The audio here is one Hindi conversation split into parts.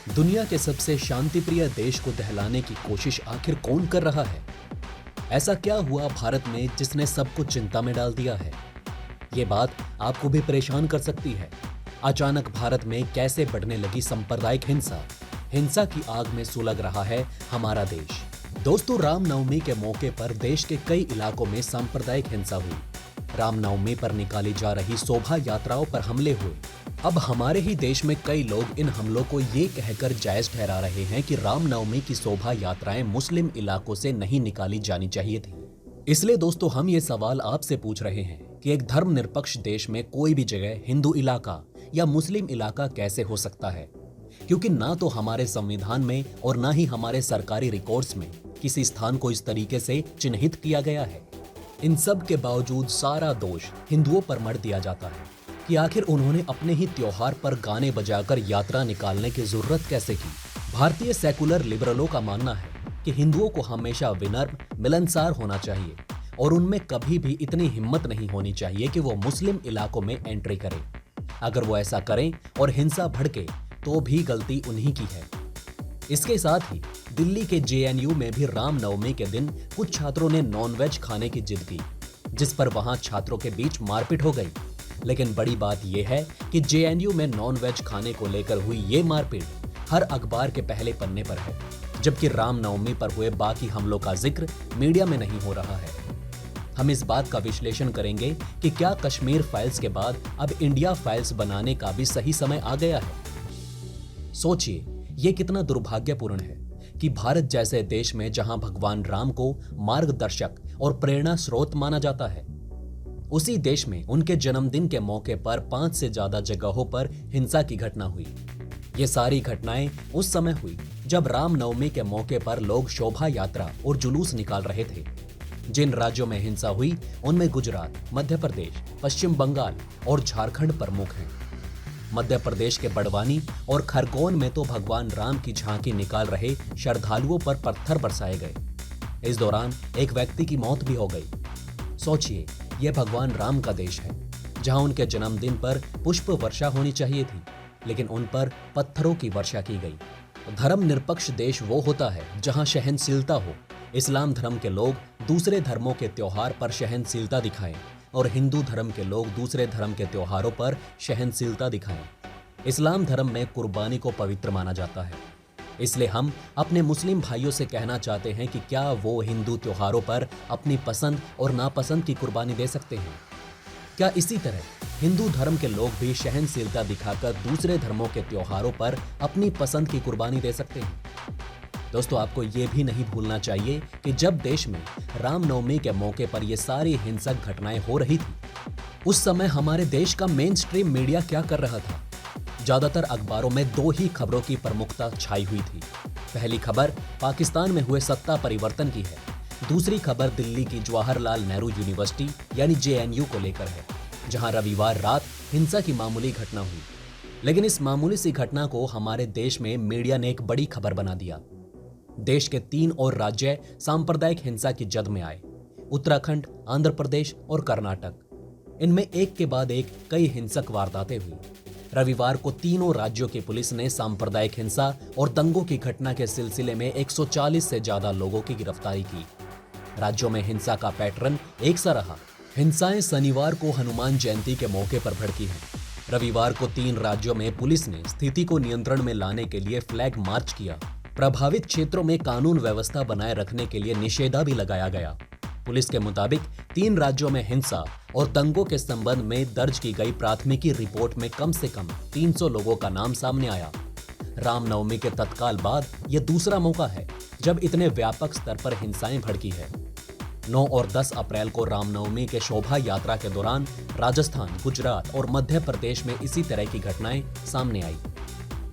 दुनिया के सबसे शांतिप्रिय देश को दहलाने की कोशिश आखिर कौन कर रहा है? ऐसा क्या हुआ भारत में जिसने सबको चिंता में डाल दिया है? ये बात आपको भी परेशान कर सकती है। अचानक भारत में कैसे बढ़ने लगी सांप्रदायिक हिंसा? हिंसा की आग में सुलग रहा है हमारा देश। दोस्तों, रामनवमी के मौके पर देश के कई इलाकों में सांप्रदायिक हिंसा हुई। रामनवमी पर निकाली जा रही शोभा यात्राओं पर हमले हुए। अब हमारे ही देश में कई लोग इन हमलों को ये कहकर जायज ठहरा रहे हैं कि रामनवमी की शोभा यात्राएं मुस्लिम इलाकों से नहीं निकाली जानी चाहिए थी। इसलिए दोस्तों, हम ये सवाल आपसे पूछ रहे हैं कि एक धर्मनिरपेक्ष देश में कोई भी जगह हिंदू इलाका या मुस्लिम इलाका कैसे हो सकता है? क्योंकि ना तो हमारे संविधान में और ना ही हमारे सरकारी रिकॉर्ड्स में किसी स्थान को इस तरीके से चिन्हित किया गया है। इन सब के बावजूद सारा दोष हिंदुओं पर मढ़ दिया जाता है कि आखिर उन्होंने अपने ही त्योहार पर गाने बजाकर यात्रा निकालने की जरूरत कैसे की। भारतीय सेकुलर लिबरलों का मानना है कि हिंदुओं को हमेशा विनम्र, मिलनसार होना चाहिए और उनमें कभी भी इतनी हिम्मत नहीं होनी चाहिए कि वो मुस्लिम इलाकों में एंट्री करें। अगर वो ऐसा करें और हिंसा भड़के तो भी गलती उन्हीं की है। इसके साथ ही दिल्ली के जेएनयू में भी रामनवमी के दिन कुछ छात्रों ने नॉनवेज खाने की जिद की, जिस पर वहां छात्रों के बीच मारपीट हो गई। लेकिन बड़ी बात यह है कि जेएनयू में नॉनवेज खाने को लेकर हुई ये मारपीट हर अखबार के पहले पन्ने पर है, जबकि रामनवमी पर हुए बाकी हमलों का जिक्र मीडिया में नहीं हो रहा है। हम इस बात का विश्लेषण करेंगे कि क्या कश्मीर फाइल्स के बाद अब इंडिया फाइल्स बनाने का भी सही समय आ गया है। सोचिए, ये कितना दुर्भाग्यपूर्ण है कि भारत जैसे देश में जहां भगवान राम को मार्गदर्शक और प्रेरणा स्रोत माना जाता है, उसी देश में उनके जन्मदिन के मौके पर 5 से ज्यादा जगहों पर हिंसा की घटना हुई। ये सारी घटनाएं उस समय हुई जब रामनवमी के मौके पर लोग शोभा यात्रा और जुलूस निकाल रहे थे। जिन राज्यों में हिंसा हुई उनमें गुजरात, मध्य प्रदेश, पश्चिम बंगाल और झारखंड प्रमुख हैं। मध्य प्रदेश के बड़वानी और खरगोन में तो भगवान राम की झांकी निकाल रहे श्रद्धालुओं पर पत्थर बरसाए गए। इस दौरान एक व्यक्ति की मौत भी हो गई। सोचिए, यह भगवान राम का देश है जहां उनके जन्मदिन पर पुष्प वर्षा होनी चाहिए थी, लेकिन उन पर पत्थरों की वर्षा की गई। धर्मनिरपेक्ष देश वो होता है जहां सहनशीलता हो। इस्लाम धर्म के लोग दूसरे धर्मों के त्योहार पर सहनशीलता दिखाएं और हिंदू धर्म के लोग दूसरे धर्म के त्योहारों पर सहनशीलता दिखाएं। इस्लाम धर्म में कुर्बानी को पवित्र माना जाता है। इसलिए हम अपने मुस्लिम भाइयों से कहना चाहते हैं कि क्या वो हिंदू त्योहारों पर अपनी पसंद और नापसंद की कुर्बानी दे सकते हैं? क्या इसी तरह हिंदू धर्म के लोग भी सहनशीलता दिखाकर दूसरे धर्मों के त्योहारों पर अपनी पसंद की कुर्बानी दे सकते हैं? दोस्तों, आपको ये भी नहीं भूलना चाहिए कि जब देश में रामनवमी के मौके पर ये सारी हिंसक घटनाएं हो रही थी, उस समय हमारे देश का मेन स्ट्रीम मीडिया क्या कर रहा था? ज्यादातर अखबारों में 2 ही खबरों की प्रमुखता छाई हुई थी। पहली खबर पाकिस्तान में हुए सत्ता परिवर्तन की है। दूसरी खबर दिल्ली की जवाहरलाल नेहरू यूनिवर्सिटी यानी जेएनयू को लेकर है, जहां रविवार रात हिंसा की मामूली घटना हुई। लेकिन इस मामूली सी घटना को हमारे देश में मीडिया ने एक बड़ी खबर बना दिया। देश के 3 और राज्य सांप्रदायिक हिंसा की जद में आए: उत्तराखंड, आंध्र प्रदेश और कर्नाटक। इनमें एक के बाद एक कई हिंसक वारदातें हुई। रविवार को तीनों राज्यों की पुलिस ने सांप्रदायिक हिंसा और दंगों की घटना के सिलसिले में 140 से ज्यादा लोगों की गिरफ्तारी की। राज्यों में हिंसा का पैटर्न एक सा रहा। हिंसाएं शनिवार को हनुमान जयंती के मौके पर भड़की हैं। रविवार को 3 राज्यों में पुलिस ने स्थिति को नियंत्रण में लाने के लिए फ्लैग मार्च किया। प्रभावित क्षेत्रों में कानून व्यवस्था बनाए रखने के लिए निषेधा भी लगाया गया। पुलिस के मुताबिक 3 राज्यों में हिंसा और दंगों के संबंध में दर्ज की गई प्राथमिकी रिपोर्ट में कम से कम 300 लोगों का नाम सामने आया। रामनवमी के तत्काल बाद यह दूसरा मौका है जब इतने व्यापक स्तर पर हिंसाएं भड़की है। 9 और 10 अप्रैल को रामनवमी के शोभा यात्रा के दौरान राजस्थान, गुजरात और मध्य प्रदेश में इसी तरह की घटनाएं सामने आई।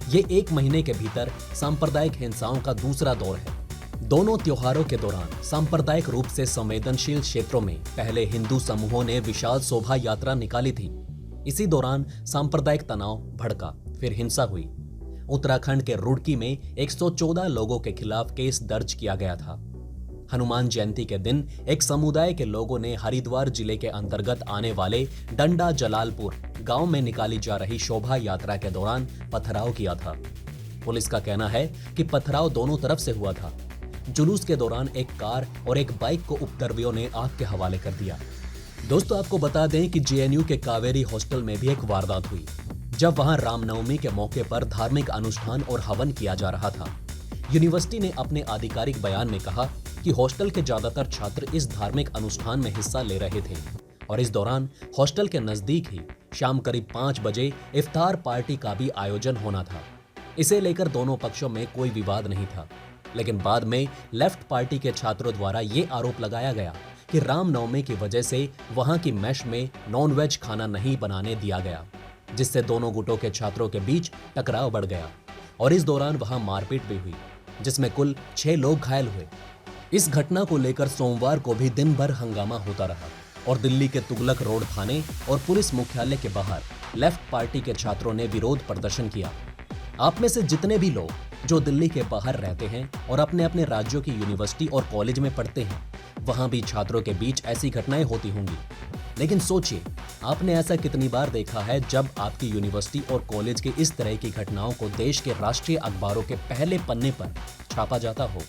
ये 1 महीने के भीतर सांप्रदायिक हिंसाओं का दूसरा दौर है। दोनों त्योहारों के दौरान सांप्रदायिक रूप से संवेदनशील क्षेत्रों में पहले हिंदू समूहों ने विशाल शोभा यात्रा निकाली थी। इसी दौरान सांप्रदायिक तनाव भड़का, फिर हिंसा हुई। उत्तराखंड के रुड़की में 114 लोगों के खिलाफ केस दर्ज किया गया था। हनुमान जयंती के दिन एक समुदाय के लोगों ने हरिद्वार जिले के अंतर्गत आने वाले डंडा जलालपुर गांव में निकाली जा रही शोभा यात्रा के दौरान पथराव किया था। पुलिस का कहना है कि पथराव दोनों तरफ से हुआ था। जुलूस के दौरान एक कार और एक बाइक को उपद्रवियों ने आग के हवाले कर दिया। दोस्तों, आपको बता दें कि जेएनयू के कावेरी हॉस्टल में भी एक वारदात हुई, जब वहां रामनवमी के मौके पर धार्मिक अनुष्ठान और हवन किया जा रहा था। यूनिवर्सिटी ने अपने आधिकारिक बयान में कहा कि हॉस्टल के ज्यादातर छात्र इस धार्मिक अनुष्ठान में हिस्सा ले रहे थे और इस दौरान हॉस्टल के नजदीक ही शाम करीब 5 बजे इफ्तार पार्टी का भी आयोजन होना था। इसे लेकर दोनों पक्षों में कोई विवाद नहीं था, लेकिन बाद में लेफ्ट पार्टी के छात्रों द्वारा ये आरोप लगाया गया कि रामनवमी की वजह से वहां की मेस में नॉनवेज खाना नहीं बनाने दिया गया, जिससे दोनों गुटों के छात्रों के बीच टकराव बढ़ गया और इस दौरान वहां मारपीट भी हुई, जिसमें कुल 6 लोग घायल हुए। इस घटना को लेकर सोमवार को भी दिन भर हंगामा होता रहा और दिल्ली के तुगलक रोड थाने और पुलिस मुख्यालय के बाहर लेफ्ट पार्टी के छात्रों ने विरोध प्रदर्शन किया। आप में से जितने भी लोग जो दिल्ली के बाहर रहते हैं और अपने अपने राज्यों की यूनिवर्सिटी और कॉलेज में पढ़ते हैं, वहां भी छात्रों के बीच ऐसी घटनाएं होती होंगी। लेकिन सोचिए, आपने ऐसा कितनी बार देखा है जब आपकी यूनिवर्सिटी और कॉलेज की इस तरह की घटनाओं को देश के राष्ट्रीय अखबारों के पहले पन्ने पर छापा जाता हो?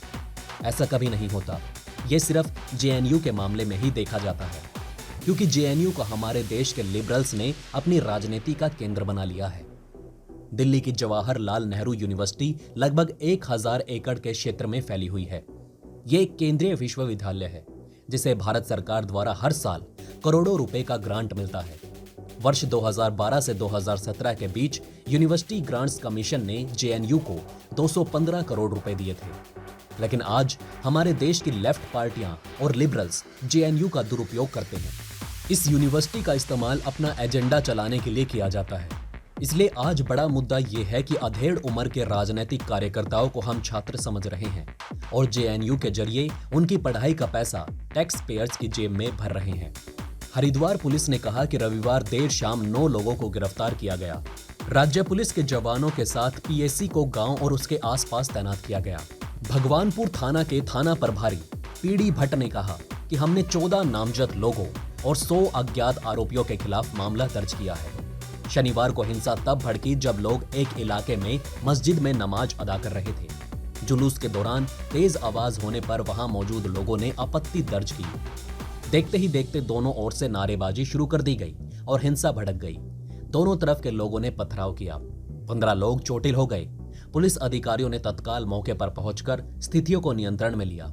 ऐसा कभी नहीं होता। ये सिर्फ जेएनयू के मामले में ही देखा जाता है, क्योंकि जेएनयू को हमारे देश के लिबरल्स ने अपनी राजनीति का केंद्र बना लिया है। दिल्ली की जवाहरलाल नेहरू यूनिवर्सिटी लगभग 1000 एकड़ के क्षेत्र में फैली हुई है। ये एक केंद्रीय विश्वविद्यालय है जिसे भारत सरकार द्वारा हर साल करोड़ों रुपए का ग्रांट मिलता है। वर्ष 2012 से 2017 के बीच यूनिवर्सिटी ग्रांट्स कमीशन ने जेएनयू को 215 करोड़ रुपए दिए थे। लेकिन आज हमारे देश की लेफ्ट पार्टियां और लिबरल्स जेएनयू का दुरुपयोग करते हैं। इस यूनिवर्सिटी का इस्तेमाल अपना एजेंडा चलाने के लिए किया जाता है। इसलिए आज बड़ा मुद्दा ये है कि अधेड़ उम्र के राजनीतिक कार्यकर्ताओं को हम छात्र समझ रहे हैं और जेएनयू के जरिए उनकी पढ़ाई का पैसा टैक्स पेयर्स की जेब में भर रहे हैं। हरिद्वार पुलिस ने कहा कि रविवार देर शाम 9 लोगों को गिरफ्तार किया गया। राज्य पुलिस के जवानों के साथ पीएसी को गांव और उसके आसपास तैनात किया गया। भगवानपुर थाना के थाना प्रभारी पीडी भट्ट ने कहा कि हमने 14 नामजद लोगों और 100 अज्ञात आरोपियों के खिलाफ मामला दर्ज किया है। शनिवार को हिंसा तब भड़की जब लोग एक इलाके में मस्जिद में नमाज अदा कर रहे थे। जुलूस के दौरान तेज आवाज होने पर वहां मौजूद लोगों ने आपत्ति दर्ज की। देखते ही देखते दोनों ओर से नारेबाजी शुरू कर दी गई और हिंसा भड़क गई। दोनों तरफ के लोगों ने पथराव किया। 15 लोग चोटिल हो गए। पुलिस अधिकारियों ने तत्काल मौके पर पहुंचकर स्थितियों को नियंत्रण में लिया।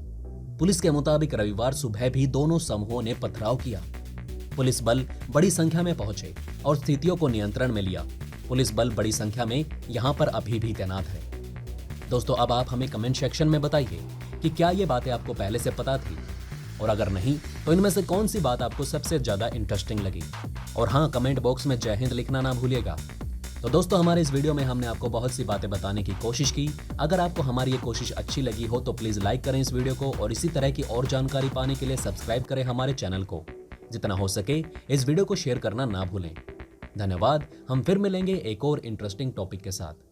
पुलिस के मुताबिक रविवार सुबह भी दोनों समूहों ने पथराव किया। पुलिस बल बड़ी संख्या में पहुंचे और स्थितियों को नियंत्रण में लिया। पुलिस बल बड़ी संख्या में यहां पर अभी भी तैनात है। दोस्तों, अब आप हमें कमेंट सेक्शन में बताइए कि क्या ये बातें आपको पहले से पता थी, और अगर नहीं तो इनमें से कौन सी बात आपको सबसे ज्यादा इंटरेस्टिंग लगी। और हाँ, कमेंट बॉक्स में जय हिंद लिखना ना भूलिएगा। तो दोस्तों, हमारे इस वीडियो में हमने आपको बहुत सी बातें बताने की कोशिश की। अगर आपको हमारी ये कोशिश अच्छी लगी हो तो प्लीज लाइक करें इस वीडियो को और इसी तरह की और जानकारी पाने के लिए सब्सक्राइब करें हमारे चैनल को। जितना हो सके इस वीडियो को शेयर करना ना भूलें। धन्यवाद। हम फिर मिलेंगे एक और इंटरेस्टिंग टॉपिक के साथ।